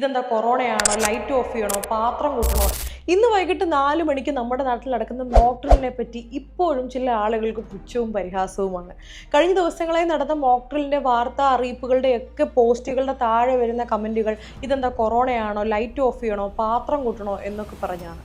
ഇതെന്താ കൊറോണയാണോ, light of ചെയ്യണോ, പാത്രം കൂട്ടണോ? ഇന്ന് വൈകിട്ട് 4 മണിക്ക് നമ്മുടെ നാട്ടിൽ നടക്കുന്ന മോക്ക് ഡ്രില്ലിനെ പറ്റി ഇപ്പോഴും ചില ആളുകൾക്ക് പുച്ഛവും പരിഹാസവുമാണ്. കഴിഞ്ഞ ദിവസങ്ങളായി നടന്ന മോക്ക് ഡ്രില്ലിന്റെ വാർത്താ അറിയിപ്പുകളുടെയൊക്കെ പോസ്റ്റുകളുടെ താഴെ വരുന്ന കമന്റുകൾ ഇതെന്താ കൊറോണയാണോ, ലൈറ്റ് ഓഫ് ചെയ്യണോ, പാത്രം കൂട്ടണോ എന്നൊക്കെ പറഞ്ഞാണ്.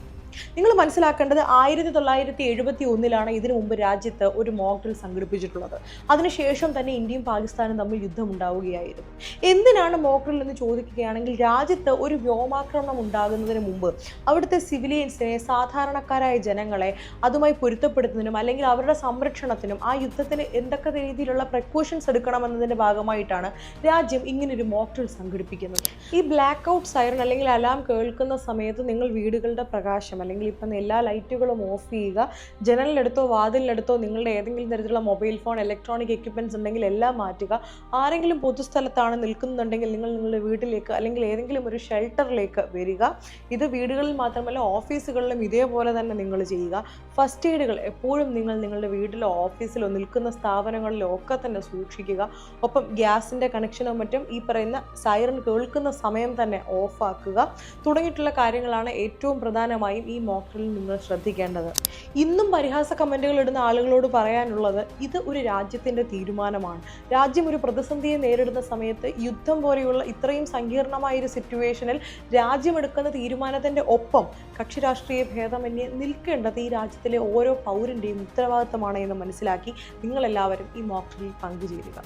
നിങ്ങൾ മനസ്സിലാക്കേണ്ടത് 1971 ഇതിനു മുമ്പ് രാജ്യത്ത് ഒരു മോക്ക് ഡ്രിൽ സംഘടിപ്പിച്ചിട്ടുള്ളത്. അതിനുശേഷം തന്നെ ഇന്ത്യയും പാകിസ്ഥാനും തമ്മിൽ യുദ്ധമുണ്ടാവുകയായിരുന്നു. എന്തിനാണ് മോക്ക് ഡ്രിൽ എന്ന് ചോദിക്കുകയാണെങ്കിൽ, രാജ്യത്ത് ഒരു വ്യോമാക്രമണം ഉണ്ടാകുന്നതിന് മുമ്പ് അവിടുത്തെ സിവിലിയൻസിനെ, സാധാരണക്കാരായ ജനങ്ങളെ അതുമായി പൊരുത്തപ്പെടുത്തുന്നതിനും അല്ലെങ്കിൽ അവരുടെ സംരക്ഷണത്തിനും ആ യുദ്ധത്തിന് എന്തൊക്കെ രീതിയിലുള്ള പ്രിക്കോഷൻസ് എടുക്കണമെന്നതിൻ്റെ ഭാഗമായിട്ടാണ് രാജ്യം ഇങ്ങനൊരു മോക്ക് ഡ്രിൽ സംഘടിപ്പിക്കുന്നത്. ഈ ബ്ലാക്ക് ഔട്ട് സൈറൺ അല്ലെങ്കിൽ അലാം കേൾക്കുന്ന സമയത്ത് നിങ്ങൾ വീടുകളുടെ പ്രകാശം അല്ലെങ്കിൽ ഇപ്പം എല്ലാ ലൈറ്റുകളും ഓഫ് ചെയ്യുക. ജനലിലെടുത്തോ വാതിലിലെടുത്തോ നിങ്ങളുടെ ഏതെങ്കിലും തരത്തിലുള്ള മൊബൈൽ ഫോൺ, ഇലക്ട്രോണിക് എക്യുപ്മെൻറ്റ്സ് ഉണ്ടെങ്കിൽ എല്ലാം മാറ്റുക. ആരെങ്കിലും പൊതുസ്ഥലത്താണ് നിൽക്കുന്നുണ്ടെങ്കിൽ നിങ്ങൾ നിങ്ങളുടെ വീട്ടിലേക്ക് അല്ലെങ്കിൽ ഏതെങ്കിലും ഒരു ഷെൽട്ടറിലേക്ക് വരിക. ഇത് വീടുകളിൽ മാത്രമല്ല ഓഫീസുകളിലും ഇതേപോലെ തന്നെ നിങ്ങൾ ചെയ്യുക. ഫസ്റ്റ് എയ്ഡുകൾ എപ്പോഴും നിങ്ങൾ നിങ്ങളുടെ വീട്ടിലോ ഓഫീസിലോ നിൽക്കുന്ന സ്ഥാപനങ്ങളിലോ ഒക്കെ തന്നെ സൂക്ഷിക്കുക. ഒപ്പം ഗ്യാസിൻ്റെ കണക്ഷനോ മറ്റും ഈ പറയുന്ന സൈറൺ കേൾക്കുന്ന സമയം തന്നെ ഓഫാക്കുക. തുടങ്ങിയിട്ടുള്ള കാര്യങ്ങളാണ് ഏറ്റവും പ്രധാനമായും ഈ മോക്ക് ഡ്രില്ലിൽ നിങ്ങൾ ശ്രദ്ധിക്കേണ്ടത്. ഇന്നും പരിഹാസ കമന്റുകൾ ഇടുന്ന ആളുകളോട് പറയാനുള്ളത്, ഇത് ഒരു രാജ്യത്തിന്റെ തീരുമാനമാണ്. രാജ്യം ഒരു പ്രതിസന്ധിയെ നേരിടുന്ന സമയത്ത് യുദ്ധം പോലെയുള്ള ഇത്രയും സങ്കീർണമായ ഒരു സിറ്റുവേഷനിൽ രാജ്യമെടുക്കുന്ന തീരുമാനത്തിന്റെ ഒപ്പം കക്ഷി രാഷ്ട്രീയ ഭേദമന്യേ നിൽക്കേണ്ടത് ഈ രാജ്യത്തിലെ ഓരോ പൗരന്റെയും ഉത്തരവാദിത്തമാണ് എന്ന് മനസ്സിലാക്കി നിങ്ങളെല്ലാവരും ഈ മോക്ക് ഡ്രില്ലിൽ പങ്കുചേരുക.